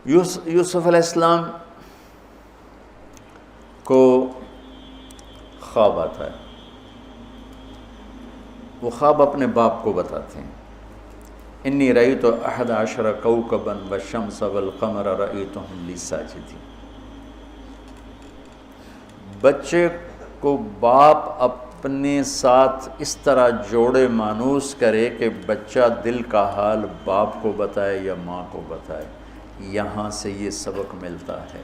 یوسف علیہ السلام کو خواب آتا ہے، وہ خواب اپنے باپ کو بتاتے ہیں، انی رأیت 11 کوکبا والشمس والقمر رأیتهم لی ساجدین۔ بچے کو باپ اپنے ساتھ اس طرح جوڑے مانوس کرے کہ بچہ دل کا حال باپ کو بتائے یا ماں کو بتائے، یہاں سے یہ سبق ملتا ہے۔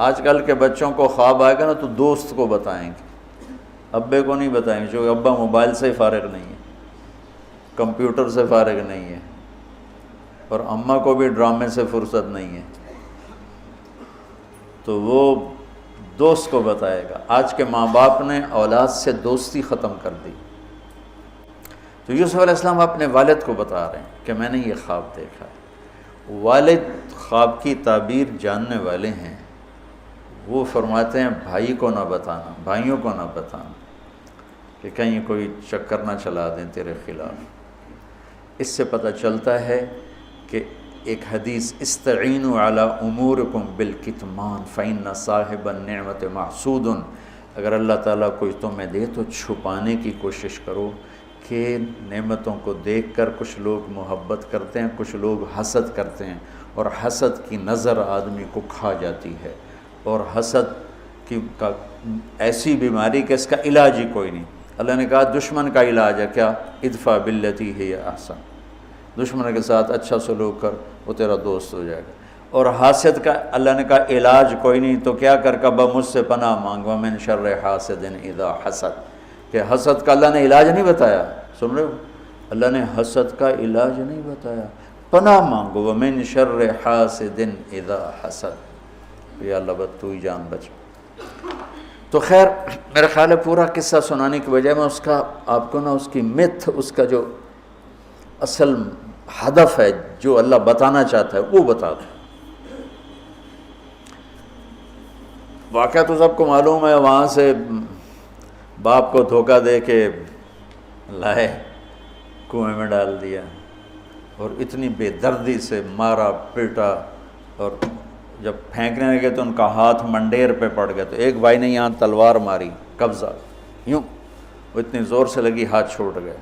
آج کل کے بچوں کو خواب آئے گا نا تو دوست کو بتائیں گے، ابے کو نہیں بتائیں گے، کیونکہ ابا موبائل سے فارغ نہیں ہے، کمپیوٹر سے فارغ نہیں ہے، اور اماں کو بھی ڈرامے سے فرصت نہیں ہے، تو وہ دوست کو بتائے گا۔ آج کے ماں باپ نے اولاد سے دوستی ختم کر دی۔ تو یوسف علیہ السلام اپنے والد کو بتا رہے ہیں کہ میں نے یہ خواب دیکھا ہے۔ والد خواب کی تعبیر جاننے والے ہیں، وہ فرماتے ہیں بھائی کو نہ بتانا، بھائیوں کو نہ بتانا، کہ کہیں کوئی چکر نہ چلا دیں تیرے خلاف۔ اس سے پتہ چلتا ہے کہ ایک حدیث استعینوا علی امورکم بالکتمان فإن صاحب النعمت محسود، اگر اللہ تعالیٰ کوئی تمہیں دے تو چھپانے کی کوشش کرو، کہ نعمتوں کو دیکھ کر کچھ لوگ محبت کرتے ہیں، کچھ لوگ حسد کرتے ہیں، اور حسد کی نظر آدمی کو کھا جاتی ہے، اور حسد کا ایسی بیماری کہ اس کا علاج ہی کوئی نہیں۔ اللہ نے کہا دشمن کا علاج ہے کیا؟ ادفع باللتی ہی احسن، دشمن کے ساتھ اچھا سلوک کر، وہ تیرا دوست ہو جائے گا۔ اور حاسد کا اللہ نے کہا علاج کوئی نہیں، تو کیا کر کبا مجھ سے پناہ مانگ، ومن شر حاسد اذا حسد، کہ حسد کا اللہ نے علاج نہیں بتایا، سن رہے ہو؟ اللہ نے حسد کا علاج نہیں بتایا، پناہ مانگو، ومن شر حاسد اذا حسد، یا اللہ بس تو ہی جان بچ۔ تو خیر میرا خیال ہے پورا قصہ سنانے کی بجائے میں اس کا آپ کو نا اس کی متھ، اس کا جو اصل ہدف ہے جو اللہ بتانا چاہتا ہے وہ بتا دوں۔ واقعہ تو سب کو معلوم ہے، وہاں سے باپ کو دھوکہ دے کے لائے، کنویں میں ڈال دیا، اور اتنی بے دردی سے مارا پیٹا، اور جب پھینکنے لگے تو ان کا ہاتھ منڈیر پہ پڑ گیا، تو ایک بھائی نے یہاں تلوار ماری، قبضہ یوں، وہ اتنی زور سے لگی ہاتھ چھوٹ گئے،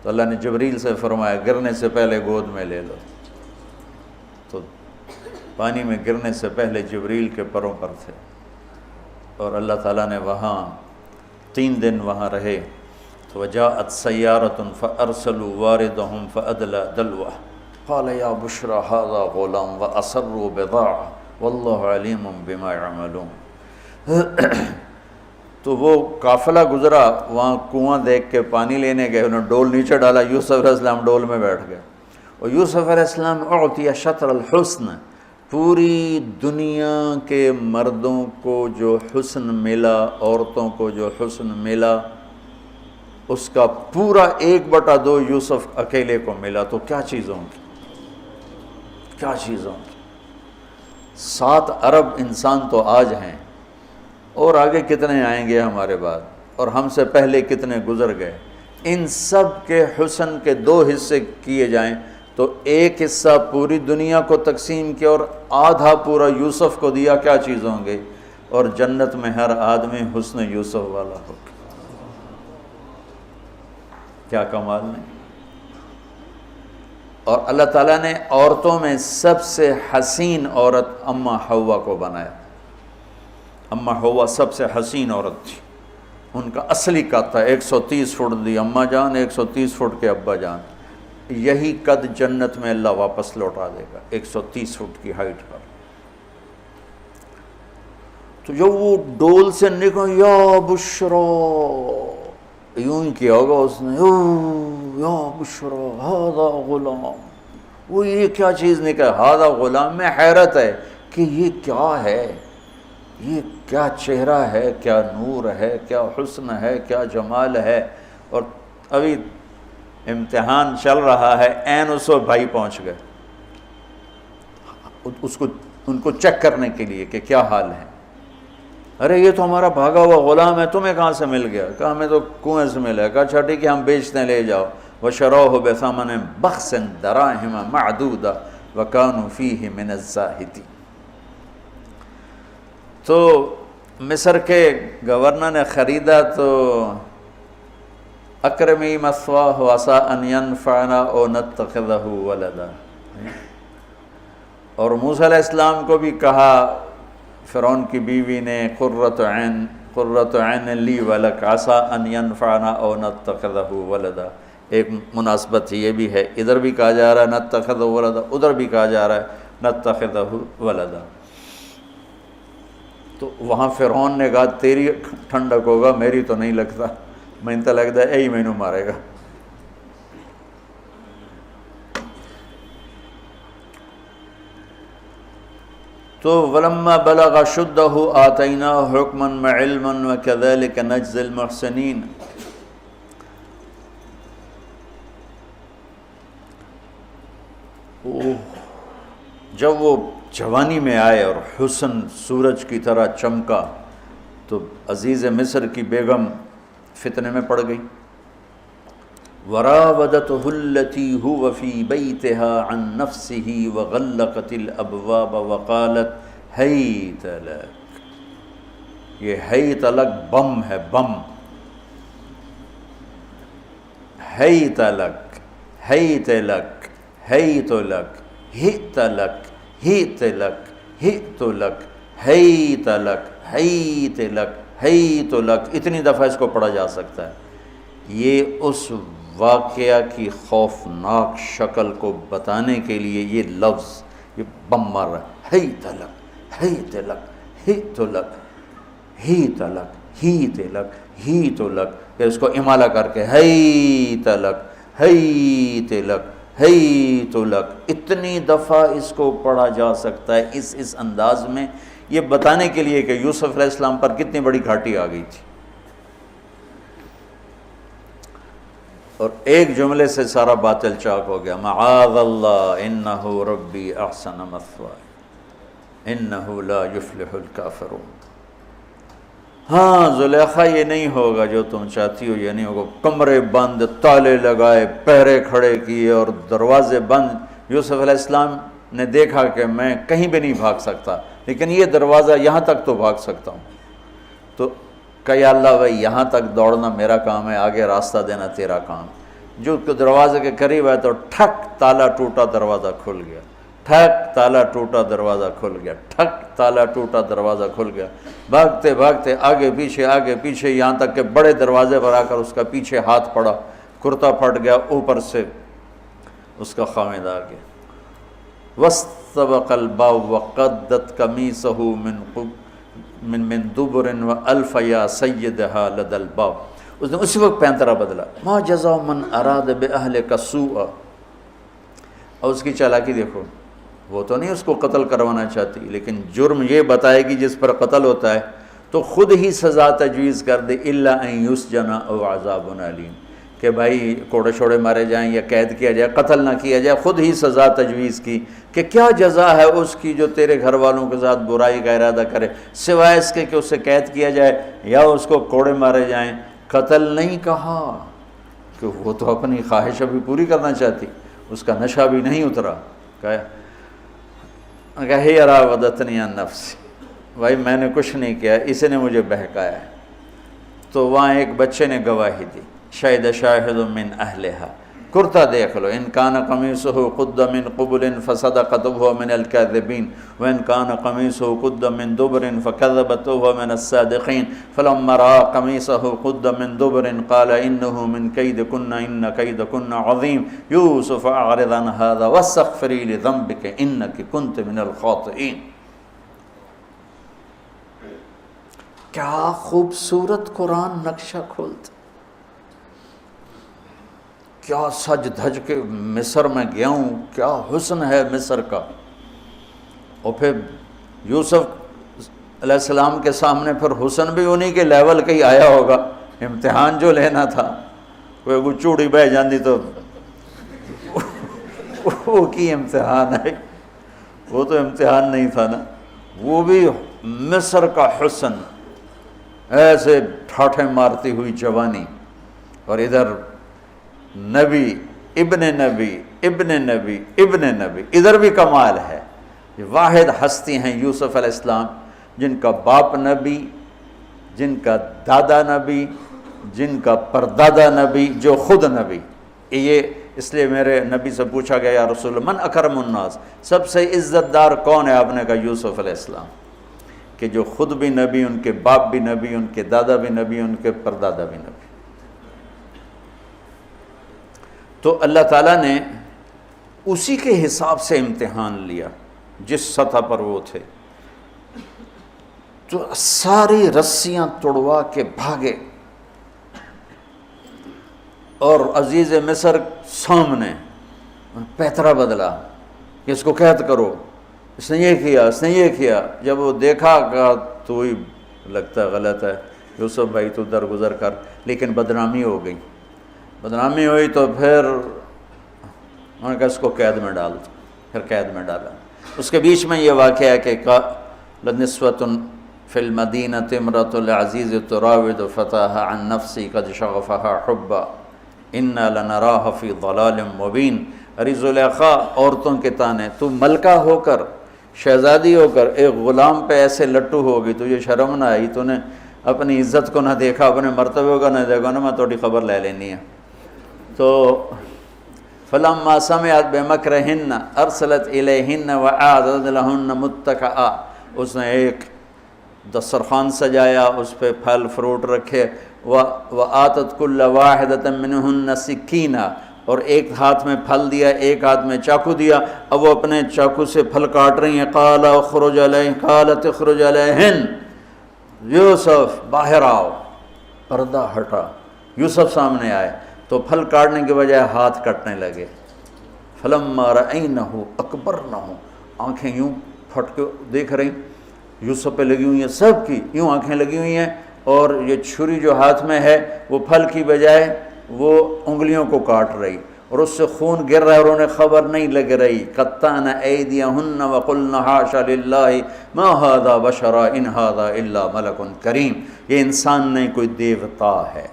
تو اللہ نے جبریل سے فرمایا گرنے سے پہلے گود میں لے لو، تو پانی میں گرنے سے پہلے جبریل کے پروں پر تھے، اور اللہ تعالیٰ نے وہاں 3 دن وہاں رہے۔ تو وجاءت سیارۃ فارسلوا واردہم فادلی دلوہ قال یا بشری ھذا غلام واسروا بضاعہ واللہ علیم بما یعملون۔ تو وہ قافلہ گزرا، وہاں کنواں دیکھ کے پانی لینے گئے، انہوں نے ڈول نیچے ڈالا، یوسف علیہ السلام ڈول میں بیٹھ گئے، اور یوسف علیہ السلام اعطی شطر الحسن، پوری دنیا کے مردوں کو جو حسن ملا، عورتوں کو جو حسن ملا، اس کا پورا 1/2 یوسف اکیلے کو ملا، تو کیا چیزوں کی، کیا چیزوں کی۔ 7 ارب انسان تو آج ہیں، اور آگے کتنے آئیں گے ہمارے بعد، اور ہم سے پہلے کتنے گزر گئے۔ ان سب کے حسن کے 2 حصے کیے جائیں تو 1 حصہ پوری دنیا کو تقسیم کیا اور آدھا پورا یوسف کو دیا، کیا چیز ہوں گے؟ اور جنت میں ہر آدمی حسن یوسف والا ہو، کیا کمال نہیں۔ اور اللہ تعالیٰ نے عورتوں میں سب سے حسین عورت اماں حوا کو بنایا، اماں حوا سب سے حسین عورت تھی، ان کا اصلی قد تھا 130 فٹ دی اماں جان، 130 فٹ کے ابا جان، یہی قد جنت میں اللہ واپس لوٹا دے گا 130 فٹ کی ہائٹ پر۔ تو جب وہ ڈول سے نکل یا بشرا، یوں ہی کیا ہوگا اس نے، یا بشرا ھذا غلام، وہ یہ کیا چیز نکلا، ھذا غلام، میں حیرت ہے کہ یہ کیا ہے، یہ کیا چہرہ ہے، کیا نور ہے، کیا حسن ہے، کیا جمال ہے۔ اور ابھی امتحان چل رہا ہے، عین اس وقت بھائی پہنچ گئے ان کو چیک کرنے کے لیے کہ کیا حال ہے۔ ارے یہ تو ہمارا بھاگا ہوا غلام ہے، تمہیں کہاں سے مل گیا؟ کہا ہمیں تو کنویں سے ملا ہے۔ کہا اچھا ٹھیک ہے ہم بیچتے ہیں، لے جاؤ۔ وشروه بثمن بخس دراهم معدودہ وكانوا فيه من الزاہدین۔ تو مصر کے گورنر نے خریدا تو اکرمی مثواہ عسیٰ ان ینفعنا او نتخذہ ولدا، اور موسیٰ علیہ السلام کو بھی کہا فرعون کی بیوی نے قرۃ عین لی ولک عسیٰ ان ینفعنا او نتخذہ ولدا۔ ایک مناسبت یہ بھی ہے، ادھر بھی کہا جا رہا ہے نتخذہ ولدا، ادھر بھی کہا جا رہا ہے نتخذہ ولدا۔ تو وہاں فرعون نے کہا تیری ٹھنڈک ہوگا، میری تو نہیں لگتا، میں تو لگتا ہے میں نو مارے گا۔ تو ولما بلغ شدہ آتیناہ حکما وعلما وکذلک نجزی المحسنین۔ جب وہ جوانی میں آئے اور حسن سورج کی طرح چمکا تو عزیز مصر کی بیگم فتنے میں پڑ گئی۔ وراودته التي هو في بيتها عن نفسه وغلقت الابواب وقالت هيت لك۔ یہ ہیت لک بم ہے، بم، ہیت لک، ہیت لک، ہیت لک، ہیت لک، ہیت لک، ہیت لک، ہیت لک، ہیت لک، ہیت لک، اتنی دفعہ اس کو پڑھا جا سکتا ہے۔ یہ اس واقعہ کی خوفناک شکل کو بتانے کے لیے یہ لفظ، یہ بم مار رہا ہے، ہیت لک، ہیت لک، ہیت لک، ہیت لک، ہیت لک، ہیت لک، پھر اس کو امالہ کر کے ہیت لک، ہیت لک، ہیت لک، اتنی دفعہ اس کو پڑھا جا سکتا ہے اس انداز میں، یہ بتانے کے لیے کہ یوسف علیہ السلام پر کتنی بڑی گھاٹی آ گئی تھی۔ اور ایک جملے سے سارا باطل چاک ہو گیا، معاذ اللہ انہ ربی احسن مثوایا انہ لا یفلح الکافرون۔ ہاں زلیخا یہ نہیں ہوگا جو تم چاہتی ہو، یہ نہیں ہوگا۔ کمرے بند، تالے لگائے، پہرے کھڑے کیے اور دروازے بند۔ یوسف علیہ السلام نے دیکھا کہ میں کہیں بھی نہیں بھاگ سکتا، لیکن یہ دروازہ یہاں تک تو بھاگ سکتا ہوں۔ تو کہ یا اللہ بھائی یہاں تک دوڑنا میرا کام ہے، آگے راستہ دینا تیرا کام۔ جو دروازے کے قریب ہے تو ٹھک تالا ٹوٹا، دروازہ کھل گیا، ٹھک تالا ٹوٹا، دروازہ کھل گیا، ٹھک تالا ٹوٹا، دروازہ کھل گیا۔ بھاگتے بھاگتے آگے پیچھے یہاں تک کہ بڑے دروازے پر آ کر اس کا پیچھے ہاتھ پڑا، کرتا پھٹ گیا، اوپر سے اس کا خامد آ گیا۔ وَاسْتَبَقَ الْبَابُ وَقَدَّتْ قَمِيصَهُ من دبر وَأَلْفَ يَا سَيِّدَهَا لَدَى الْبَابِ۔ اس نے اسی وقت پینترا بدلا، ما جزاء من اراد بأہلک سوءا۔ اور اس کی چالاکی دیکھو، وہ تو نہیں اس کو قتل کروانا چاہتی، لیکن جرم یہ بتائے گی جس پر قتل ہوتا ہے تو خود ہی سزا تجویز کر دے، الا ان یسجن او عذاب علیم، کہ بھائی کوڑے شوڑے مارے جائیں یا قید کیا جائے، قتل نہ کیا جائے، خود ہی سزا تجویز کی کہ کیا جزا ہے اس کی جو تیرے گھر والوں کے ساتھ برائی کا ارادہ کرے، سوائے اس کے کہ اسے قید کیا جائے یا اس کو کوڑے مارے جائیں۔ قتل نہیں کہا کہ وہ تو اپنی خواہش ابھی پوری کرنا چاہتی، اس کا نشہ بھی نہیں اترا۔ کہا ہی راودتنی عن نفسی، بھائی میں نے کچھ نہیں کیا، اسے نے مجھے بہکایا ہے۔ تو وہاں ایک بچے نے گواہی دی، شاہد شاہد من اہلہا، کرتا دیکھ لو، ان کان قمیصہ قد من قبل فصدقت وهو من الكاذبین وان کان قمیصہ قد من دبر فکذبت وهو من الصادقین فلما رأى قمیصہ قد من دبر قال انه من کیدکن ان کیدکن عظیم یوسف اعرض عن هذا واستغفری لذنبک انک کنت من الخاطئین۔ کیا خوبصورت قرآن نقشہ کھولتا، کیا سج دھج کے مصر میں گیا ہوں، کیا حسن ہے مصر کا۔ اور پھر یوسف علیہ السلام کے سامنے پھر حسن بھی انہی کے لیول کا ہی آیا ہوگا، امتحان جو لینا تھا، کوئی چوڑی بہ جاندی تو وہ کی امتحان ہے، وہ تو امتحان نہیں تھا نا، وہ بھی مصر کا حسن، ایسے ٹھاٹھے مارتی ہوئی جوانی، اور ادھر نبی ابن نبی ابن نبی ابن نبی، ادھر بھی کمال ہے۔ یہ واحد ہستی ہیں یوسف علیہ السلام، جن کا باپ نبی، جن کا دادا نبی، جن کا پردادا نبی، جو خود نبی۔ یہ اس لیے میرے نبی سے پوچھا گیا یا رسول اللہ من اکرم الناس، سب سے عزت دار کون ہے؟ آپ نے کہا یوسف علیہ السلام، کہ جو خود بھی نبی، ان کے باپ بھی نبی، ان کے دادا بھی نبی، ان کے پردادا بھی نبی۔ تو اللہ تعالیٰ نے اسی کے حساب سے امتحان لیا جس سطح پر وہ تھے، تو ساری رسیاں توڑوا کے بھاگے، اور عزیز مصر سامنے پیترا بدلا کہ اس کو قید کرو، اس نے یہ کیا، اس نے یہ کیا۔ جب وہ دیکھا کہ تو ہی لگتا غلط ہے یوسف بھائی، تو درگزر کر، لیکن بدنامی ہو گئی، بدنامی ہوئی تو پھر انہوں نے کہا اس کو قید میں ڈال دو، پھر قید میں ڈالا۔ اس کے بیچ میں یہ واقعہ ہے کہ لنسوۃ فی المدینۃ امرأۃ العزیز تراود فتاها عن نفسی قد شغفها حبا انا لنراها فی ضلال مبین۔ ارے زلیخا، عورتوں کے تانے، تو ملکہ ہو کر، شہزادی ہو کر ایک غلام پہ ایسے لٹو ہوگی، تجھے شرم نہ آئی؟ تو نے اپنی عزت کو نہ دیکھا، اپنے مرتبے کو نہ دیکھا، نا میں تھوڑی خبر لے لینی ہے۔ تو فلما سمعت بمکرہن ارسلت الیہن وأعدت لہن متکئا، اس نے ایک دسترخوان سجایا، اس پہ پھل فروٹ رکھے، وآتت کل واحدۃ منہن سکینہ، اور ایک ہاتھ میں پھل دیا، ایک ہاتھ میں چاقو دیا، اب وہ اپنے چاقو سے پھل کاٹ رہی ہیں۔ قال اخرج علیہن، قالت اخرج علیہن، یوسف باہر آؤ۔ پردہ ہٹا، یوسف سامنے آئے تو پھل کاٹنے کے بجائے ہاتھ کٹنے لگے۔ فلما رأینہ اکبرنہ، آنکھیں یوں پھٹ کے دیکھ رہی، یوسف پہ لگی ہوئی ہیں، سب کی یوں آنکھیں لگی ہوئی ہیں، اور یہ چھری جو ہاتھ میں ہے وہ پھل کی بجائے وہ انگلیوں کو کاٹ رہی، اور اس سے خون گر رہا ہے، اور انہیں خبر نہیں لگ رہی۔ قطعن ایدیہن وقلن حاشا للہ ما ھذا بشرا ان ھذا الا ملک کریم۔ یہ انسان نہیں، کوئی دیوتا ہے۔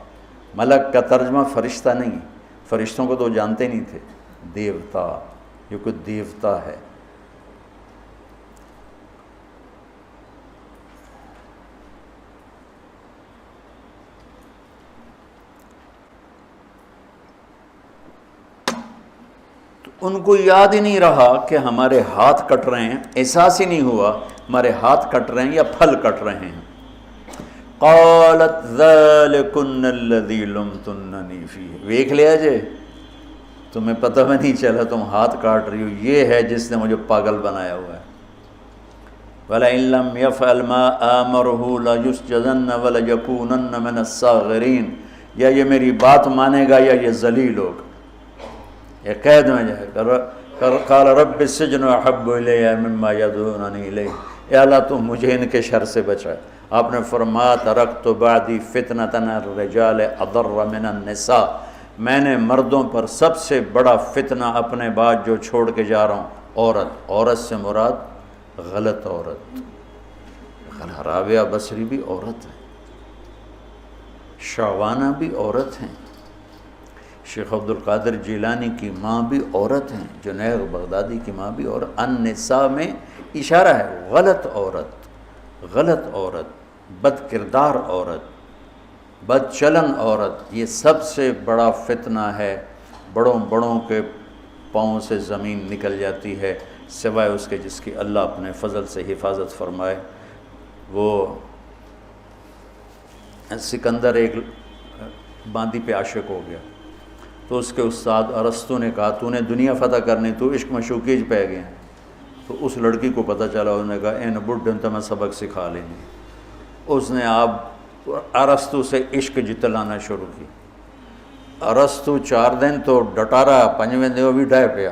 ملک کا ترجمہ فرشتہ نہیں، فرشتوں کو تو جانتے نہیں تھے، دیوتا، یہ کوئی دیوتا ہے۔ ان کو یاد ہی نہیں رہا کہ ہمارے ہاتھ کٹ رہے ہیں، احساس ہی نہیں ہوا ہمارے ہاتھ کٹ رہے ہیں یا پھل کٹ رہے ہیں۔ قالت ذالکن الذی لمتننی فیہ، دیکھ لیا جے، تمہیں پتہ بھی نہیں چلا تم ہاتھ کاٹ رہی ہو، یہ ہے جس نے مجھے پاگل بنایا ہوا ہے۔ وَلَئِن لَّمْ يَفْعَلْ مَا آمَرُهُ لَيُسْجَنَّ وَلَيَكُونَنَّ مِنَ الصَّاغِرِينَ، یا یہ میری بات مانے گا یا یہ ذلیل ہوگا، یہ قید میں جائے گا۔ قال رب السجن احب الی مما یدعوننی الیہ، اے اللہ تو مجھے ان کے شر سے بچا۔ آپ نے فرمایا ترکت بعدی فتنۃ الرجال اضر من النساء، میں نے مردوں پر سب سے بڑا فتنہ اپنے بعد جو چھوڑ کے جا رہا ہوں عورت۔ عورت سے مراد غلط عورت، رابعہ بصری بھی عورت ہے، شعوانہ بھی عورت ہیں، شیخ عبد القادر جیلانی کی ماں بھی عورت ہیں، جنید بغدادی کی ماں بھی عورت۔ النساء میں اشارہ ہے غلط عورت، غلط عورت، بد کردار عورت، بد چلن عورت، یہ سب سے بڑا فتنہ ہے۔ بڑوں بڑوں کے پاؤں سے زمین نکل جاتی ہے، سوائے اس کے جس کی اللہ اپنے فضل سے حفاظت فرمائے۔ وہ سکندر ایک باندی پہ عاشق ہو گیا، تو اس کے استاد ارسطو نے کہا تو نے دنیا فتح کرنی، تو عشق مشوقی پہ گئے ہیں۔ تو اس لڑکی کو پتہ چلا، انہوں نے کہا این بڈھن تو میں سبق سکھا لیں گے۔ اس نے آپ ارسطو سے عشق جتلانا شروع کی۔ ارسطو 4 دن تو ڈٹا رہا، 5ویں دن وہ بھی ڈھائے پیا۔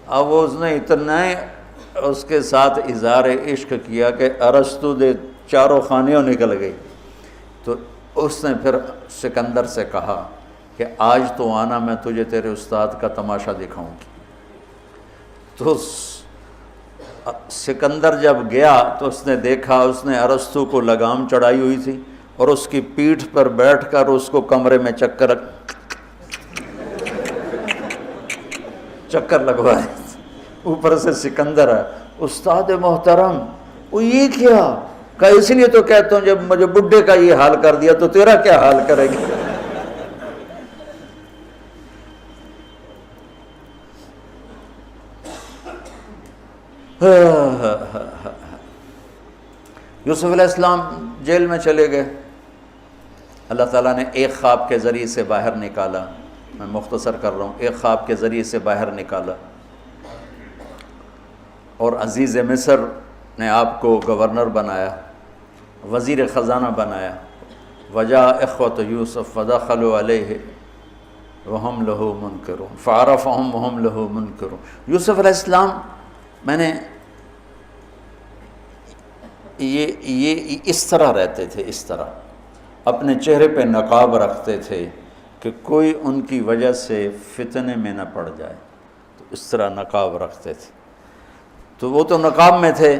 اب اس نے اتنا اس کے ساتھ اظہار عشق کیا کہ ارسطو دے چاروں خانیوں نکل گئی۔ تو اس نے پھر سکندر سے کہا کہ آج تو آنا، میں تجھے تیرے استاد کا تماشا دکھاؤں گی۔ تو سکندر جب گیا تو اس نے دیکھا، اس نے ارسطو کو لگام چڑھائی ہوئی تھی، اور اس کی پیٹھ پر بیٹھ کر اس کو کمرے میں چکر لگوائے. اوپر سے سکندر ہے. استاد محترم وہ یہ کیا؟ کہ اس لیے تو کہتا ہوں جب مجھے بڈھے کا یہ حال کر دیا تو تیرا کیا حال کرے گی. یوسف علیہ السلام جیل میں چلے گئے. اللہ تعالیٰ نے ایک خواب کے ذریعے سے باہر نکالا. میں مختصر کر رہا ہوں. ایک خواب کے ذریعے سے باہر نکالا اور عزیز مصر نے آپ کو گورنر بنایا، وزیر خزانہ بنایا. وجاء اخوۃ یوسف فدخلوا علیہ وہم لہ منکرون فعرفہم وہم لہ منکرون. یوسف علیہ السلام میں نے یہ اس طرح رہتے تھے، اس طرح اپنے چہرے پہ نقاب رکھتے تھے کہ کوئی ان کی وجہ سے فتنے میں نہ پڑ جائے. تو اس طرح نقاب رکھتے تھے. تو وہ تو نقاب میں تھے،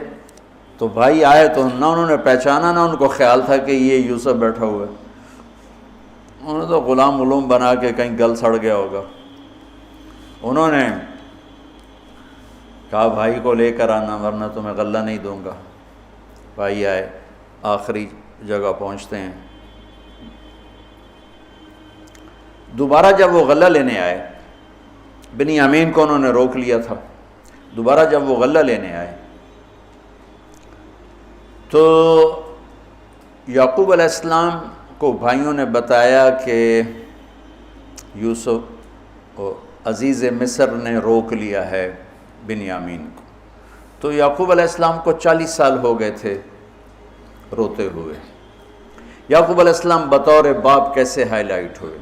تو بھائی آئے تو نہ انہوں نے پہچانا، نہ ان کو خیال تھا کہ یہ یوسف بیٹھا ہوا ہے. انہوں نے تو غلام علوم بنا کے کہیں گل سڑ گیا ہوگا. انہوں نے کہا بھائی کو لے کر آنا ورنہ تمہیں غلہ نہیں دوں گا. بھائی آئے، آخری جگہ پہنچتے ہیں. دوبارہ جب وہ غلہ لینے آئے، بنیامین کو انہوں نے روک لیا تھا. دوبارہ جب وہ غلہ لینے آئے تو یعقوب علیہ السلام کو بھائیوں نے بتایا کہ یوسف عزیز مصر نے روک لیا ہے بنیامین کو. تو یعقوب علیہ السلام کو 40 سال ہو گئے تھے روتے ہوئے. یعقوب علیہ السلام بطور باپ کیسے ہائی لائٹ ہوئے.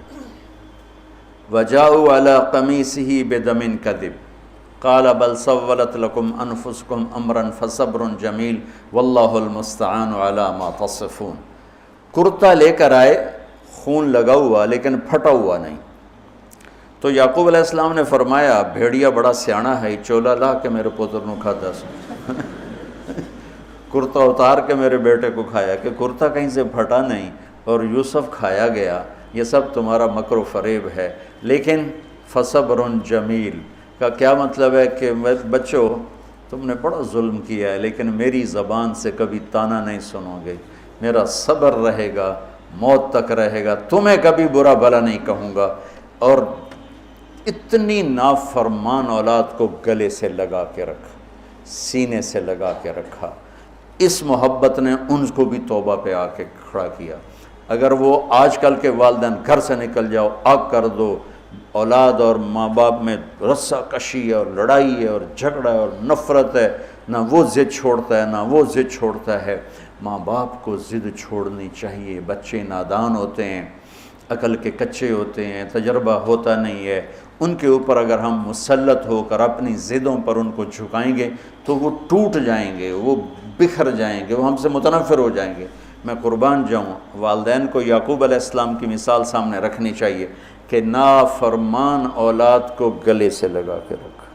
وَجَاءُوا عَلَىٰ قَمِيصِهِ بِدَمٍ كَذِبٍ قَالَ بَلْ سَوَّلَتْ لَكُمْ أَنفُسُكُمْ أَمْرًا فَصَبْرٌ جَمِيلٌ وَاللَّهُ الْمُسْتَعَانُ عَلَىٰ مَا تَصِفُونَ. کرتا لے کر آئے، خون لگا ہوا لیکن پھٹا ہوا نہیں. تو یعقوب علیہ السلام نے فرمایا بھیڑیا بڑا سیانا ہے، چولا لا کے میرے پوتر نو کھاتا سو. کرتا اتار کے میرے بیٹے کو کھایا کہ کرتا کہیں سے پھٹا نہیں اور یوسف کھایا گیا. یہ سب تمہارا مکر و فریب ہے. لیکن فصبر جمیل کا کیا مطلب ہے کہ بچوں تم نے بڑا ظلم کیا ہے لیکن میری زبان سے کبھی طعنہ نہیں سنو گے. میرا صبر رہے گا، موت تک رہے گا. تمہیں کبھی برا بھلا نہیں کہوں گا. اور اتنی نافرمان اولاد کو گلے سے لگا کے رکھا، سینے سے لگا کے رکھا. اس محبت نے ان کو بھی توبہ پہ آ کے کھڑا کیا. اگر وہ آج کل کے والدین گھر سے نکل جاؤ، آگ کر دو، اولاد اور ماں باپ میں رسہ کشی ہے اور لڑائی ہے اور جھگڑا ہے اور نفرت ہے، نہ وہ ضد چھوڑتا ہے نہ وہ ضد چھوڑتا ہے. ماں باپ کو ضد چھوڑنی چاہیے. بچے نادان ہوتے ہیں، عقل کے کچے ہوتے ہیں، تجربہ ہوتا نہیں ہے. ان کے اوپر اگر ہم مسلط ہو کر اپنی ضدوں پر ان کو جھکائیں گے تو وہ ٹوٹ جائیں گے، وہ بکھر جائیں گے، وہ ہم سے متنفر ہو جائیں گے. میں قربان جاؤں، والدین کو یعقوب علیہ السلام کی مثال سامنے رکھنی چاہیے کہ نافرمان اولاد کو گلے سے لگا کے رکھا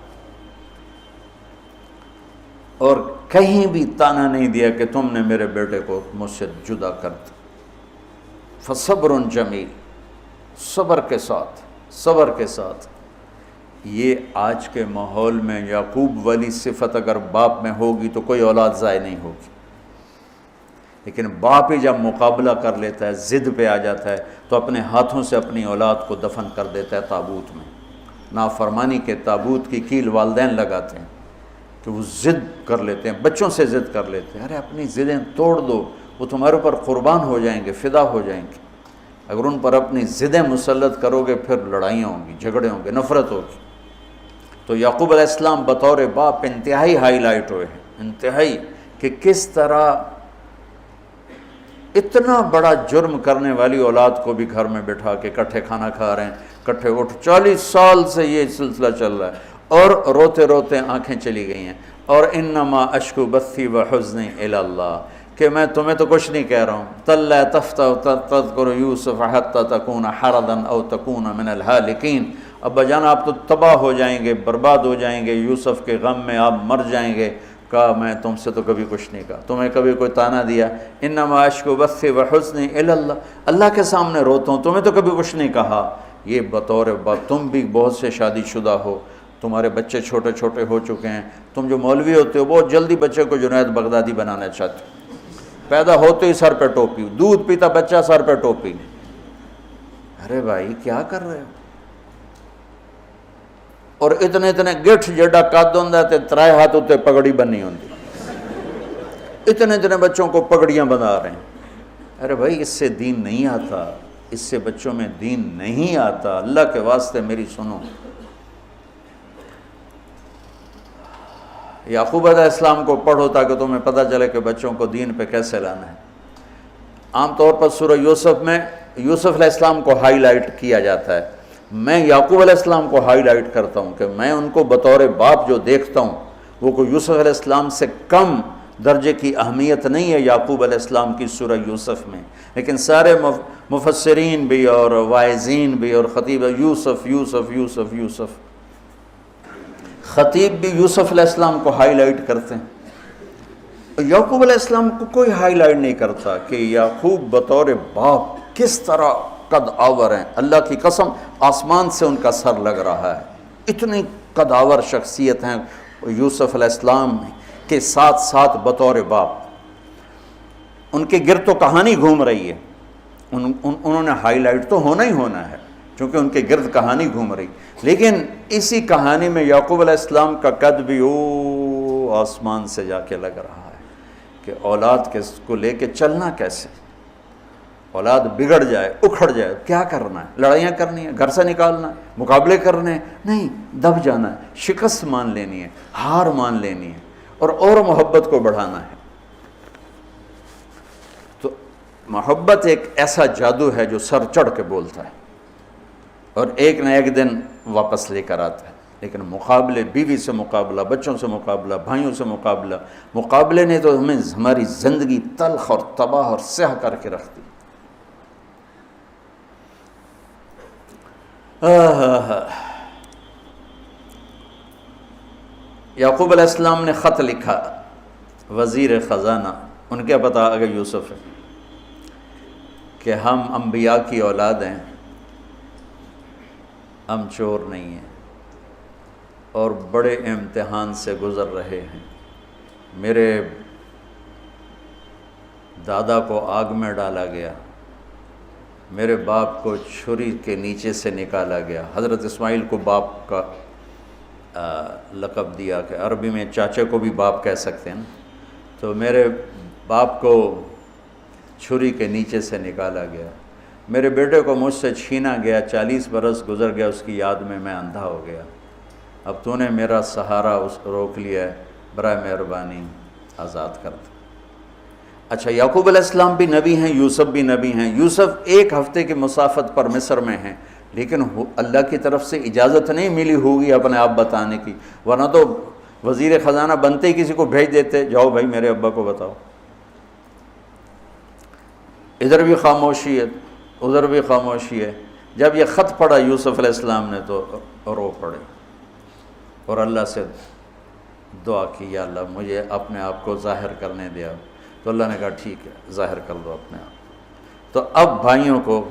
اور کہیں بھی طعنہ نہیں دیا کہ تم نے میرے بیٹے کو مجھ سے جدا کر دیا. فصبر جمیل، صبر کے ساتھ، صبر کے ساتھ. یہ آج کے ماحول میں یعقوب والی صفت اگر باپ میں ہوگی تو کوئی اولاد ضائع نہیں ہوگی. لیکن باپ ہی جب مقابلہ کر لیتا ہے، ضد پہ آ جاتا ہے تو اپنے ہاتھوں سے اپنی اولاد کو دفن کر دیتا ہے تابوت میں. نافرمانی کے تابوت کی کیل والدین لگاتے ہیں کہ وہ ضد کر لیتے ہیں، بچوں سے ضد کر لیتے ہیں. ارے اپنی ضدیں توڑ دو، وہ تمہارے اوپر قربان ہو جائیں گے، فدا ہو جائیں گے. اگر ان پر اپنی ضدیں مسلط کرو گے پھر لڑائیاں ہوں گی، جھگڑے ہوں گے، نفرت ہوگی. تو یعقوب علیہ السلام بطور باپ انتہائی ہائی لائٹ ہوئے ہیں، انتہائی، کہ کس طرح اتنا بڑا جرم کرنے والی اولاد کو بھی گھر میں بٹھا کے کٹھے کھانا کھا رہے ہیں، کٹھے اٹھ. 40 سال سے یہ سلسلہ چل رہا ہے اور روتے روتے آنکھیں چلی گئی ہیں. اور انما اشکو بثی وحزنی الی اللہ، کہ میں تمہیں تو کچھ نہیں کہہ رہا ہوں. تَلَّا تَفْتَوْ تَذْكُرُ يُوسُفَ حَتَّى تَكُونَ حَرَضًا أَوْ تَكُونَ مِنَ الْهَالِكِينَ. ابا جان آپ تو تباہ ہو جائیں گے، برباد ہو جائیں گے، یوسف کے غم میں آپ مر جائیں گے. کہا میں تم سے تو کبھی کچھ نہیں کہا، تمہیں کبھی کوئی تانا دیا؟ انما اشکو بثی وحزنی الی اللہ، اللہ کے سامنے روتا ہوں، تمہیں تو کبھی کچھ نہیں کہا۔ یہ بطور باپ، تم بھی بہت سے شادی شدہ ہو، تمہارے بچے چھوٹے چھوٹے ہو چکے ہیں، تم جو مولوی ہوتے ہو بہت جلدی بچے کو جنید بغدادی بنانا چاہتے ہو، پیدا ہوتے ہی سر پہ ٹوپی، دودھ پیتا بچہ سر پہ ٹوپی۔ ارے بھائی کیا کر رہے ہو؟ اور اتنے گٹھ جڑا قد ہوندا تے ترائے ہاتھ اتنے پگڑی بننی ہوندی، اتنے بچوں کو پگڑیاں بنا رہے ہیں۔ ارے بھائی اس سے دین نہیں آتا، اس سے بچوں میں دین نہیں آتا، اللہ کے واسطے میری سنو۔ یعقوب علیہ السلام کو پڑھو تاکہ تمہیں پتہ چلے کہ بچوں کو دین پہ کیسے لانا ہے۔ عام طور پر سورہ یوسف میں یوسف علیہ السلام کو ہائی لائٹ کیا جاتا ہے، میں یعقوب علیہ السلام کو ہائی لائٹ کرتا ہوں کہ میں ان کو بطور باپ جو دیکھتا ہوں وہ کوئی یوسف علیہ السلام سے کم درجے کی اہمیت نہیں ہے یعقوب علیہ السلام کی سورہ یوسف میں، لیکن سارے مفسرین بھی اور واعظین بھی اور خطیب یوسف یوسف یوسف یوسف، خطیب بھی یوسف علیہ السلام کو ہائی لائٹ کرتے ہیں۔ یعقوب علیہ السلام کو کوئی ہائی لائٹ نہیں کرتا کہ یعقوب بطور باپ کس طرح قد آور ہیں، اللہ کی قسم آسمان سے ان کا سر لگ رہا ہے، اتنی قد آور شخصیت ہیں یوسف علیہ السلام کے ساتھ ساتھ بطور باپ۔ ان کے گرد تو کہانی گھوم رہی ہے، انہوں نے ہائی لائٹ تو ہونا ہی ہونا ہے چونکہ ان کے گرد کہانی گھوم رہی، لیکن اسی کہانی میں یعقوب علیہ السلام کا قد بھی آسمان سے جا کے لگ رہا ہے کہ اولاد کو لے کے چلنا کیسے، اولاد بگڑ جائے اکھڑ جائے کیا کرنا ہے؟ لڑائیاں کرنی ہے، گھر سے نکالنا ہے، مقابلے کرنے ہیں؟ نہیں، دب جانا ہے، شکست مان لینی ہے، ہار مان لینی ہے اور محبت کو بڑھانا ہے۔ تو محبت ایک ایسا جادو ہے جو سر چڑھ کے بولتا ہے اور ایک نہ ایک دن واپس لے کر آتا ہے، لیکن مقابلے، بیوی سے مقابلہ، بچوں سے مقابلہ، بھائیوں سے مقابلے نے تو ہمیں ہماری زندگی تلخ اور تباہ اور سیاہ کر کے رکھ دی۔ یعقوب علیہ السلام نے خط لکھا وزیر خزانہ، ان کے پتہ اگر یوسف ہے، کہ ہم انبیاء کی اولاد ہیں، ہم چور نہیں ہیں اور بڑے امتحان سے گزر رہے ہیں۔ میرے دادا کو آگ میں ڈالا گیا، میرے باپ کو چھری کے نیچے سے نکالا گیا۔ حضرت اسماعیل کو باپ کا لقب دیا کہ عربی میں چاچے کو بھی باپ کہہ سکتے ہیں نا، تو میرے باپ کو چھری کے نیچے سے نکالا گیا، میرے بیٹے کو مجھ سے چھینا گیا، 40 برس گزر گیا، اس کی یاد میں اندھا ہو گیا، اب تو نے میرا سہارا روک لیا ہے، برائے مہربانی آزاد کر دو۔ اچھا، یعقوب علیہ السلام بھی نبی ہیں، یوسف بھی نبی ہیں۔ یوسف ایک ہفتے کی مسافت پر مصر میں ہیں، لیکن اللہ کی طرف سے اجازت نہیں ملی ہوگی اپنے آپ بتانے کی، ورنہ تو وزیر خزانہ بنتے ہی کسی کو بھیج دیتے، جاؤ بھائی میرے ابا کو بتاؤ۔ ادھر بھی خاموشی ہے، ادھر بھی خاموشی ہے۔ جب یہ خط پڑھا یوسف علیہ السلام نے تو رو پڑے اور اللہ سے دعا کی، یا اللہ مجھے اپنے آپ کو ظاہر کرنے دیا۔ تو اللہ نے کہا ٹھیک ہے، ظاہر کر دو اپنے آپ۔ تو اب بھائیوں کو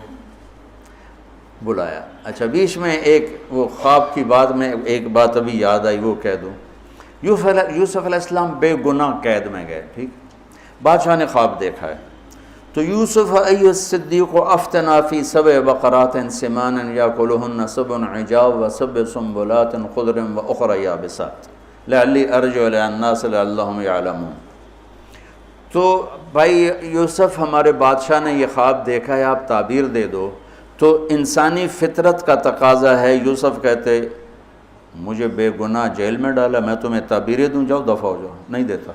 بلایا۔ اچھا، بیچ میں ایک وہ خواب کی بات میں ایک بات ابھی یاد آئی، وہ کہہ دوں۔ یوسف علیہ السلام بے گناہ قید میں گئے، ٹھیک، بادشاہ نے خواب دیکھا ہے۔ تو یوسف ایھا الصدیق افتنا فی 7 بقرات سمان یاکلہن 7 عجاف و7 سنبلات خضر واخر یابسات لعلی ارجع الی الناس لعلہم یعلمون۔ تو بھائی یوسف، ہمارے بادشاہ نے یہ خواب دیکھا ہے، آپ تعبیر دے دو۔ تو انسانی فطرت کا تقاضا ہے، یوسف کہتے مجھے بے گناہ جیل میں ڈالا، میں تمہیں تعبیریں دوں، جاؤ دفع ہو جاؤ، نہیں دیتا۔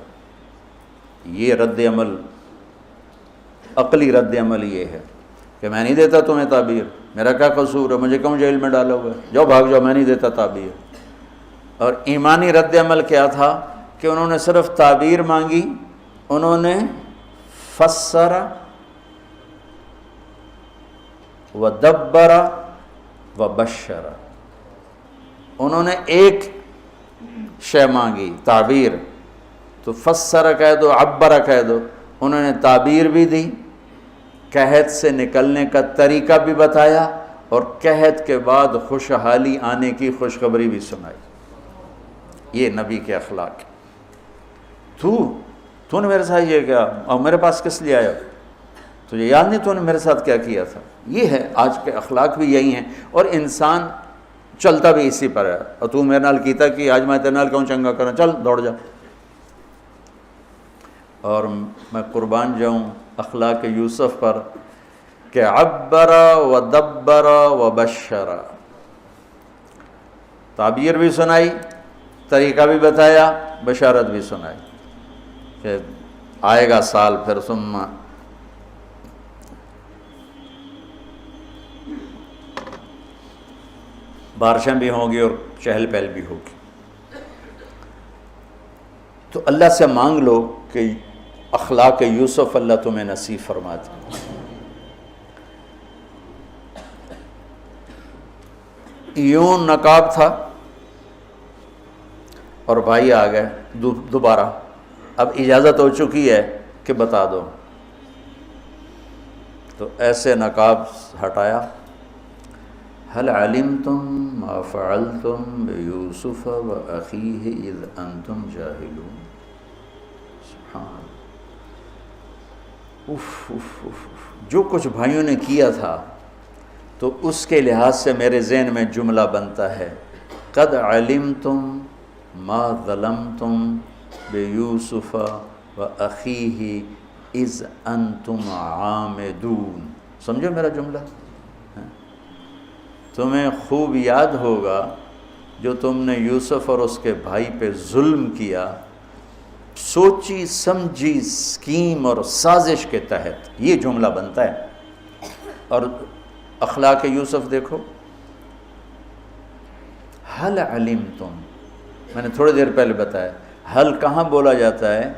یہ رد عمل، عقلی رد عمل یہ ہے کہ میں نہیں دیتا تمہیں تعبیر، میرا کیا قصور ہے، مجھے کیوں جیل میں ڈالا ہوا ہے، جاؤ بھاگ جاؤ، میں نہیں دیتا تعبیر۔ اور ایمانی رد عمل کیا تھا کہ انہوں نے صرف تعبیر مانگی، انہوں نے فسر ودبر وبشر، انہوں نے ایک شے مانگی تعبیر، تو فسر کہہ دو، عبر کہہ دو، انہوں نے تعبیر بھی دی، قحط سے نکلنے کا طریقہ بھی بتایا، اور قحط کے بعد خوشحالی آنے کی خوشخبری بھی سنائی۔ یہ نبی کے اخلاق۔ تو نے میرے ساتھ یہ کیا، اور میرے پاس کس لیے آیا؟ تجھے یاد نہیں تو نے میرے ساتھ کیا کیا تھا؟ یہ ہے آج کے اخلاق بھی یہی ہیں، اور انسان چلتا بھی اسی پر ہے۔ اور تو میرے نال کیتا کہ آج میں تیرے نال کیوں چنگا کرنا، چل دوڑ جا۔ اور میں قربان جاؤں اخلاق یوسف پر کہ عبر و دبر و بشر، تعبیر بھی سنائی، طریقہ بھی بتایا، بشارت بھی سنائی کہ آئے گا سال پھر، ثم بارشیں بھی ہوں گی اور چہل پہل بھی ہوگی۔ تو اللہ سے مانگ لو کہ اخلاق یوسف اللہ تمہیں نصیب فرما دے۔ یوں نقاب تھا اور بھائی آ گئے دوبارہ، اب اجازت ہو چکی ہے کہ بتا دو، تو ایسے نقاب ہٹایا۔ هل علمتم ما فعلتم بيوسف وأخيه إذ أنتم جاهلون؟ سبحان اللہ، جو کچھ بھائیوں نے کیا تھا تو اس کے لحاظ سے میرے ذہن میں جملہ بنتا ہے، قد علمتم ما ظلمتم بيوسف وأخيه إذ أنتم عامدون۔ سمجھو میرا جملہ؟ تمہیں خوب یاد ہوگا جو تم نے یوسف اور اس کے بھائی پہ ظلم کیا، سوچی سمجھی اسکیم اور سازش کے تحت، یہ جملہ بنتا ہے۔ اور اخلاق یوسف دیکھو، حل علمتم، میں نے تھوڑی دیر پہلے بتایا، حل کہاں بولا جاتا ہے؟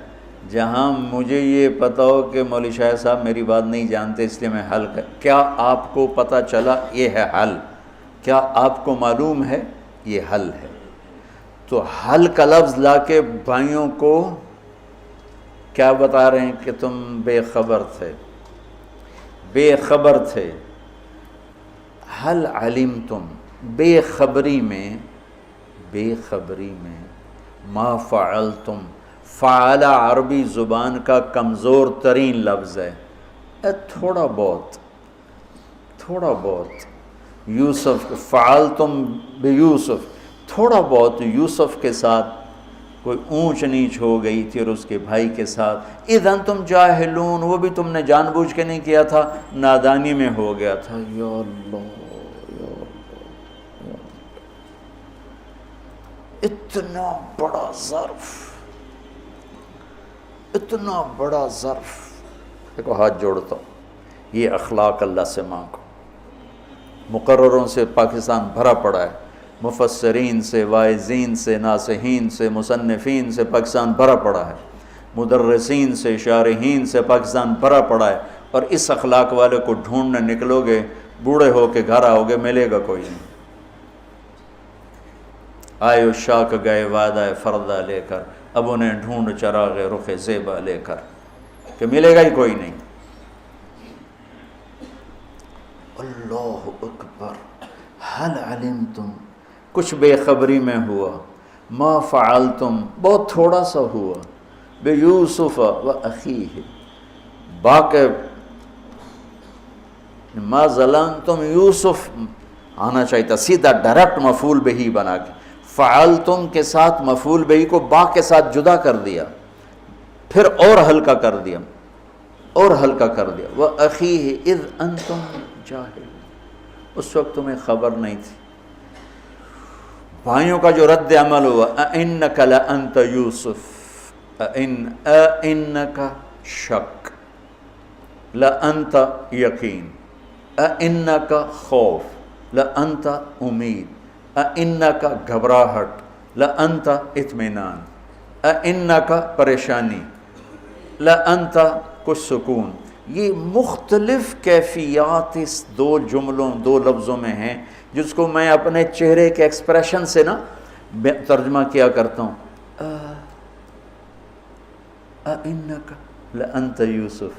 جہاں مجھے یہ پتہ ہو کہ مولوی شاہ صاحب میری بات نہیں جانتے اس لیے میں حل کیا آپ کو پتہ چلا؟ یہ ہے حل۔ کیا آپ کو معلوم ہے؟ یہ حل ہے۔ تو حل کا لفظ لا کے بھائیوں کو کیا بتا رہے ہیں کہ تم بے خبر تھے، بے خبر تھے۔ حل علمتم، بے خبری میں ما فعلتم، فعل عربی زبان کا کمزور ترین لفظ ہے، تھوڑا بہت یوسف، فعلتم بیوسف، تھوڑا بہت یوسف کے ساتھ کوئی اونچ نیچ ہو گئی تھی اور اس کے بھائی کے ساتھ، اذ انتم جاہلون، وہ بھی تم نے جان بوجھ کے نہیں کیا تھا، نادانی میں ہو گیا تھا۔ یا اللہ، اتنا بڑا ظرف، دیکھو ہاتھ جوڑتا ہوں، یہ اخلاق اللہ سے مانگو۔ مقرروں سے پاکستان بھرا پڑا ہے، مفسرین سے، واعظین سے، ناصحین سے، مصنفین سے پاکستان بھرا پڑا ہے، مدرسین سے، شارحین سے پاکستان بھرا پڑا ہے، اور اس اخلاق والے کو ڈھونڈنے نکلو گے، بوڑھے ہو کے گھر آؤ گے، ملے گا کوئی نہیں۔ آئے اشاق گئے وعدہ فردہ لے کر، اب انہیں ڈھونڈ چراغ رخ زیبا لے کر، کہ ملے گا ہی کوئی نہیں۔ اللہ اکبر، حل علمتم، کچھ بے خبری میں ہوا، ما فعلتم، بہت تھوڑا سا ہوا، بے یوسف و اخیہ، باقی ما ظلمتم، یوسف آنا چاہیے تھا سیدھا ڈائریکٹ مفعول بہی بنا کے، فعلتم کے ساتھ مفعول بہی کو با کے ساتھ جدا کر دیا، پھر اور ہلکا کر دیا، وَأَخِيهِ اِذْ أَنْتُمْ جَاهِلُونَ، اس وقت تمہیں خبر نہیں تھی۔ بھائیوں کا جو رد عمل ہوا، أَإِنَّكَ لَأَنْتَ يُوسُف، أَإِنَّكَ شک، لَأَنْتَ یقین، أَإِنَّكَ خوف، لَأَنْتَ امید، أَإِنَّكَ گھبراہٹ، لَأَنْتَ اطمینان، أَإِنَّكَ پریشانی، لَأَنْتَ کچھ سکون۔ یہ مختلف کیفیات اس دو جملوں، دو لفظوں میں ہیں، جس کو میں اپنے چہرے کے ایکسپریشن سے نا ترجمہ کیا کرتا ہوں۔ اِنَّكَ لَأَنْتَ یوسف.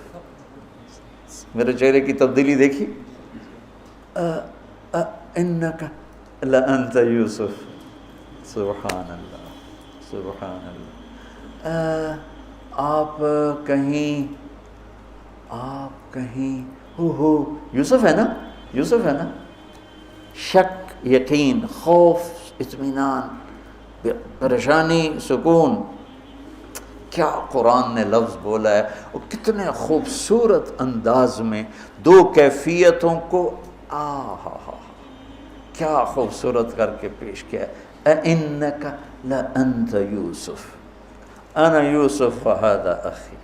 میرے چہرے کی تبدیلی دیکھی. اِنَّكَ لَأَنْتَ یوسف. سبحان اللہ سبحان اللہ. آپ کہیں ہو یوسف ہے نا، یوسف ہے نا. شک، یقین، خوف، اطمینان، پریشانی، سکون. کیا قرآن نے لفظ بولا ہے، اور کتنے خوبصورت انداز میں دو کیفیتوں کو کیا خوبصورت کر کے پیش کیا ہے. اِنَّكَ لَأَنْتَ یوسف اَنَا یوسف وَهَذَا أَخِي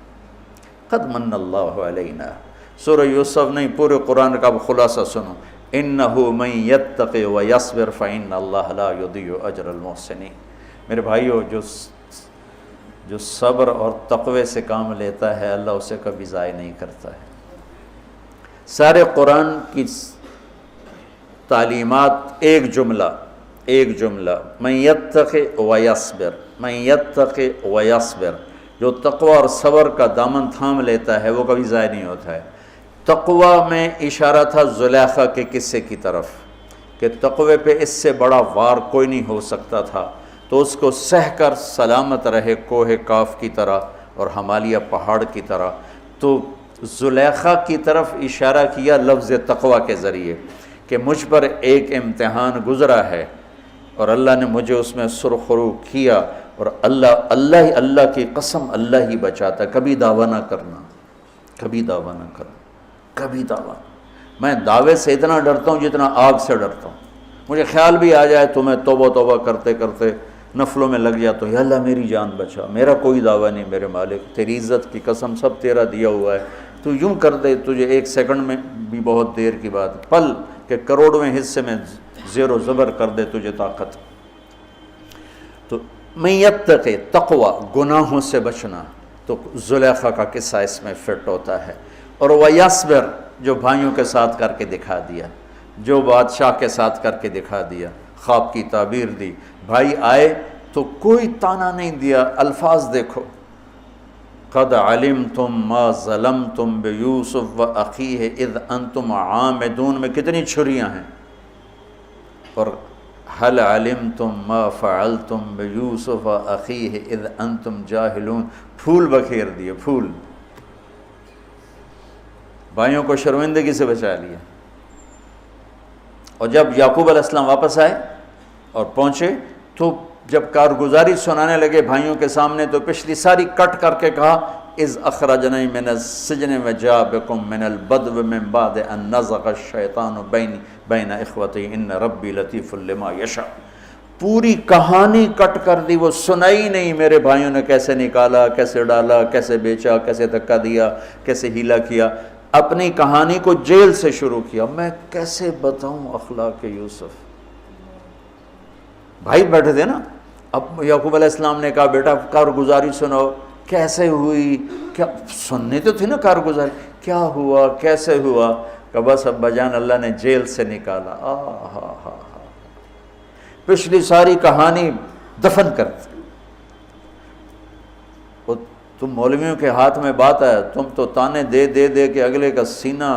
قَدْ مَنَّ اللَّهُ عَلَيْنَا. سورہ یوسف نہیں، پورے قرآن کا خلاصہ سنو. إِنَّهُ مَن يَتَّقِ وَيَصْبِرْ فَإِنَّ اللَّهَ لَا يُضِيعُ أَجْرَ الْمُحْسِنِينَ. میرے بھائیو، جو صبر اور تقوی سے کام لیتا ہے اللہ اسے کبھی ضائع نہیں کرتا ہے. سارے قرآن کی تعلیمات ایک جملہ من یتق ویصبر، من یتق ویصبر. جو تقوی اور صبر کا دامن تھام لیتا ہے وہ کبھی ضائع نہیں ہوتا ہے. تقوی میں اشارہ تھا زلیخا کے قصے کی طرف کہ تقوی پہ اس سے بڑا وار کوئی نہیں ہو سکتا تھا، تو اس کو سہ کر سلامت رہے کوہ کاف کی طرح اور ہمالیہ پہاڑ کی طرح. تو زلیخا کی طرف اشارہ کیا لفظ تقوی کے ذریعے کہ مجھ پر ایک امتحان گزرا ہے اور اللہ نے مجھے اس میں سرخرو کیا، اور اللہ کی قسم اللہ ہی بچاتا. کبھی دعویٰ نہ کرنا، کبھی دعویٰ نہ کرنا، کبھی دعویٰ. میں دعوے سے اتنا ڈرتا ہوں جتنا آگ سے ڈرتا ہوں. مجھے خیال بھی آ جائے تو میں توبہ کرتے کرتے نفلوں میں لگ جاتا ہوں، یا اللہ میری جان بچا، میرا کوئی دعویٰ نہیں میرے مالک، تیری عزت کی قسم سب تیرا دیا ہوا ہے، تو یوں کر دے. تجھے ایک سیکنڈ میں بھی بہت دیر کی بات، پل کہ کروڑویں حصے میں زیر و زبر کر دے تجھے طاقت. تو من یتق، تقوی، گناہوں سے بچنا. تو زلیخا کا قصہ اس میں فٹ ہوتا ہے. اور ویصبر، جو بھائیوں کے ساتھ کر کے دکھا دیا، جو بادشاہ کے ساتھ کر کے دکھا دیا، خواب کی تعبیر دی. بھائی آئے تو کوئی تانا نہیں دیا. الفاظ دیکھو، قد علمتم ما ظلمتم بیوسف واخیہ اذ انتم عامدون میں کتنی چھریاں ہیں. اور هل علمتم ما فعلتم بیوسف واخیہ اذ انتم جاہلون، پھول بکھیر دیے، پھول. بھائیوں کو شرمندگی سے بچا لیا. اور جب یعقوب علیہ السلام واپس آئے اور پہنچے تو جب کارگزاری سنانے لگے بھائیوں کے سامنے تو پچھلی ساری کٹ کر کے کہا اذ اخرجنی من السجن وجاء بکم من البدو من بعد ان نزغ الشیطان بین اخوتی ان ربی لطیف لما یشاء. پوری کہانی کٹ کر دی، وہ سنائی نہیں میرے بھائیوں نے کیسے نکالا، کیسے ڈالا، کیسے بیچا، کیسے دھکا دیا، کیسے ہیلا کیا. اپنی کہانی کو جیل سے شروع کیا. میں کیسے بتاؤں اخلاق یوسف. بھائی بیٹھے تھے نا، اب یعقوب علیہ السلام نے کہا بیٹا کارگزاری سناؤ، کیسے ہوئی، کیا سننی تو تھی نا کارگزاری، کیا ہوا، کیسے ہوا. کہ بس ابا جان اللہ نے جیل سے نکالا. پچھلی ساری کہانی دفن کر دی. تم مولویوں کے ہاتھ میں بات ہے، تم تو تانے دے دے دے کے اگلے کا سینہ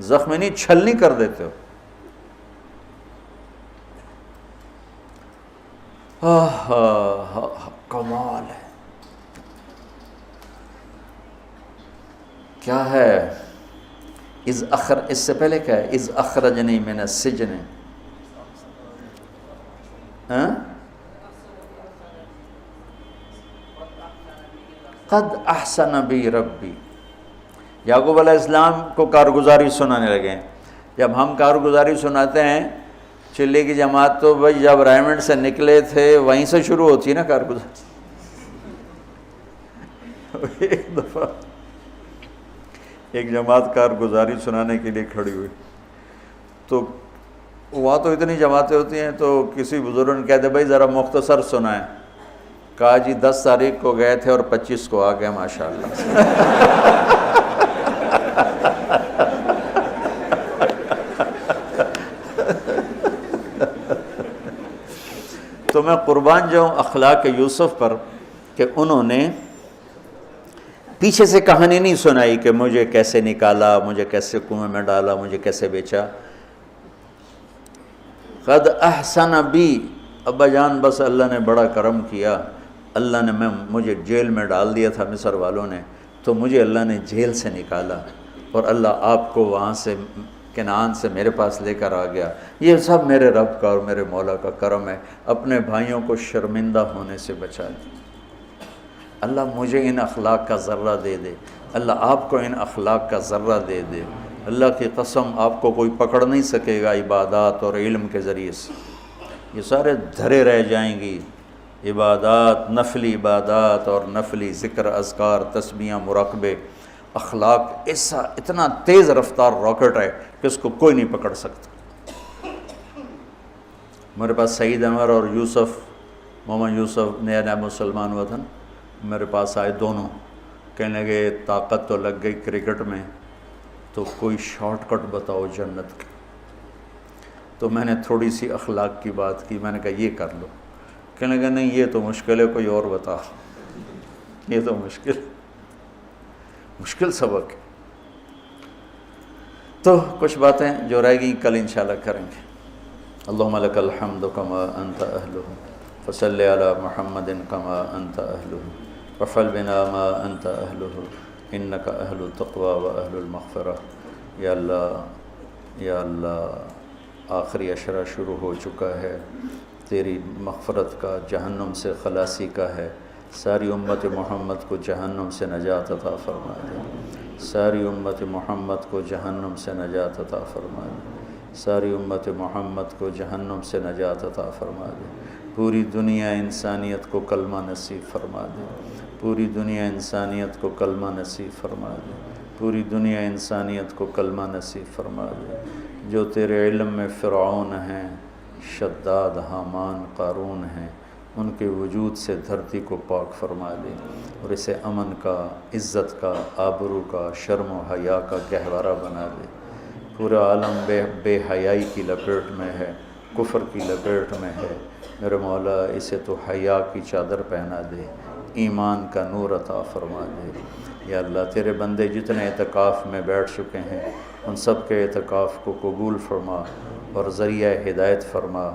زخمی نہیں چھلنی کر دیتے ہو. کمال ہے. کیا ہے اس سے پہلے کیا ہے اذ اخرجنی من السجن. قد احسن بی ربی. یعقوب علیہ السلام کو کارگزاری سنانے لگے. جب ہم کارگزاری سناتے ہیں چلے کی جماعت تو بھائی جب رائمنڈ سے نکلے تھے وہیں سے شروع ہوتی ہے نا کارگزاری. ایک دفعہ ایک جماعت کارگزاری سنانے کے لیے کھڑی ہوئی تو وہاں تو اتنی جماعتیں ہوتی ہیں تو کسی بزرگ نے کہتے بھائی ذرا مختصر سنائیں. کہا جی 10 تاریخ کو گئے تھے اور 25 کو آ گئے ماشاءاللہ. تو میں قربان جاؤں اخلاق یوسف پر کہ انہوں نے پیچھے سے کہانی نہیں سنائی کہ مجھے کیسے نکالا، مجھے کیسے کنویں میں ڈالا، مجھے کیسے بیچا. قد احسن بی، ابا جان بس اللہ نے بڑا کرم کیا، اللہ نے مجھے جیل میں ڈال دیا تھا مصر والوں نے، تو مجھے اللہ نے جیل سے نکالا اور اللہ آپ کو وہاں سے کنعان سے میرے پاس لے کر آ گیا. یہ سب میرے رب کا اور میرے مولا کا کرم ہے. اپنے بھائیوں کو شرمندہ ہونے سے بچا دیا. اللہ مجھے ان اخلاق کا ذرہ دے دے، اللہ آپ کو ان اخلاق کا ذرہ دے دے. اللہ کی قسم آپ کو کوئی پکڑ نہیں سکے گا عبادات اور علم کے ذریعے سے. یہ سارے دھرے رہ جائیں گی، عبادات، نفلی عبادات اور نفلی ذکر، اذکار، تسبیحاں، مراقبے. اخلاق ایسا اتنا تیز رفتار راکٹ ہے کہ اس کو کوئی نہیں پکڑ سکتا. میرے پاس سعید انور اور یوسف، محمد یوسف نیا نیا مسلمان ہوا تھا، میرے پاس آئے دونوں، کہنے لگے طاقت تو لگ گئی کرکٹ میں، تو کوئی شارٹ کٹ بتاؤ جنت کی. تو میں نے تھوڑی سی اخلاق کی بات کی، میں نے کہا یہ کر لو. کہنے لگا نہیں یہ تو مشکل ہے، کوئی اور بتا. یہ تو مشکل سبق ہے. تو کچھ باتیں جو رہ گئیں کل انشاءاللہ کریں گے. اللہم لک الحمد کما انت اہلہ فصل علی محمد کما انت اہلہ وفعل بنا ما انت اہلہ انک اہل التقوی و اہل المغفرہ. یا اللہ آخری عشرہ شروع ہو چکا ہے، تیری مغفرت کا، جہنم سے خلاصی کا ہے. ساری امت محمد کو جہنم سے نجات عطا فرما دے. ساری امت محمد کو جہنم سے نجات عطا فرما دے. ساری امت محمد کو جہنم سے نجات عطا فرما دے. پوری دنیا انسانیت کو کلمہ نصیب فرما دے. پوری دنیا انسانیت کو کلمہ نصیب فرما دے. پوری دنیا انسانیت کو کلمہ نصیب فرما دے. جو تیرے علم میں فرعون ہیں، شداد، حامان، قارون ہیں، ان کے وجود سے دھرتی کو پاک فرما دے اور اسے امن کا، عزت کا، آبرو کا، شرم و حیا کا گہوارہ بنا دے. پورا عالم بے حیائی کی لپیٹ میں ہے، کفر کی لپیٹ میں ہے. میرے مولا اسے تو حیا کی چادر پہنا دے، ایمان کا نور عطا فرما دے. یا اللہ تیرے بندے جتنے اعتکاف میں بیٹھ چکے ہیں ان سب کے اعتکاف کو قبول فرما اور ذریعہ ہدایت فرما.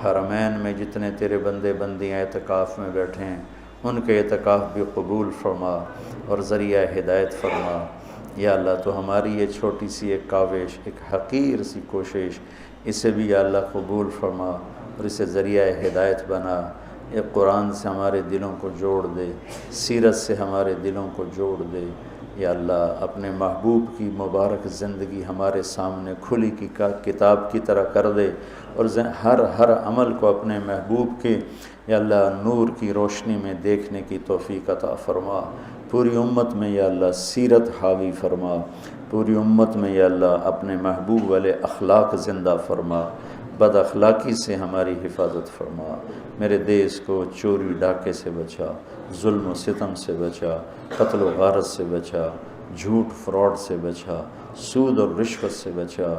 حرمین میں جتنے تیرے بندے بندیاں اعتکاف میں بیٹھے ہیں ان کے اعتکاف بھی قبول فرما اور ذریعہ ہدایت فرما. یا اللہ تو ہماری یہ چھوٹی سی ایک کاوش، ایک حقیر سی کوشش، اسے بھی یا اللہ قبول فرما اور اسے ذریعہ ہدایت بنا. یہ قرآن سے ہمارے دلوں کو جوڑ دے، سیرت سے ہمارے دلوں کو جوڑ دے. یا اللہ اپنے محبوب کی مبارک زندگی ہمارے سامنے کھلی کی کتاب کی طرح کر دے اور ہر عمل کو اپنے محبوب کے یا اللہ نور کی روشنی میں دیکھنے کی توفیق عطا فرما. پوری امت میں یا اللہ سیرت حاوی فرما. پوری امت میں یا اللہ اپنے محبوب والے اخلاق زندہ فرما. بد اخلاقی سے ہماری حفاظت فرما. میرے دیس کو چوری ڈاکے سے بچا، ظلم و ستم سے بچا، قتل و غارت سے بچا، جھوٹ فراڈ سے بچا، سود اور رشوت سے بچا.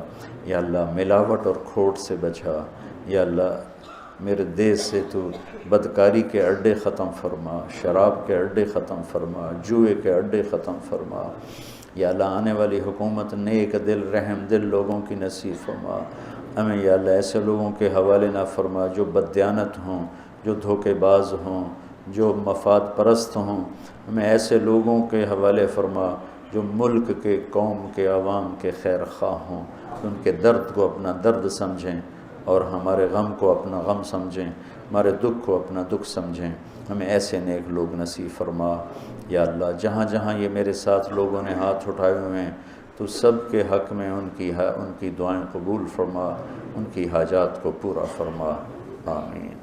یا اللہ ملاوٹ اور کھوٹ سے بچا. یا اللہ میرے دیس سے تو بدکاری کے اڈے ختم فرما، شراب کے اڈے ختم فرما، جوئے کے اڈے ختم فرما. یا اللہ آنے والی حکومت نیک دل، رحم دل لوگوں کی نصیب فرما. ہمیں یا اللہ ایسے لوگوں کے حوالے نہ فرما جو بددیانت ہوں، جو دھوکے باز ہوں، جو مفاد پرست ہوں. ہمیں ایسے لوگوں کے حوالے فرما جو ملک کے، قوم کے، عوام کے خیر خواہ ہوں، ان کے درد کو اپنا درد سمجھیں اور ہمارے غم کو اپنا غم سمجھیں، ہمارے دکھ کو اپنا دکھ سمجھیں. ہمیں ایسے نیک لوگ نصیب فرما. یا اللہ جہاں جہاں یہ میرے ساتھ لوگوں نے ہاتھ اٹھائے ہوئے ہیں تو سب کے حق میں ان کی دعائیں قبول فرما، ان کی حاجات کو پورا فرما. آمین.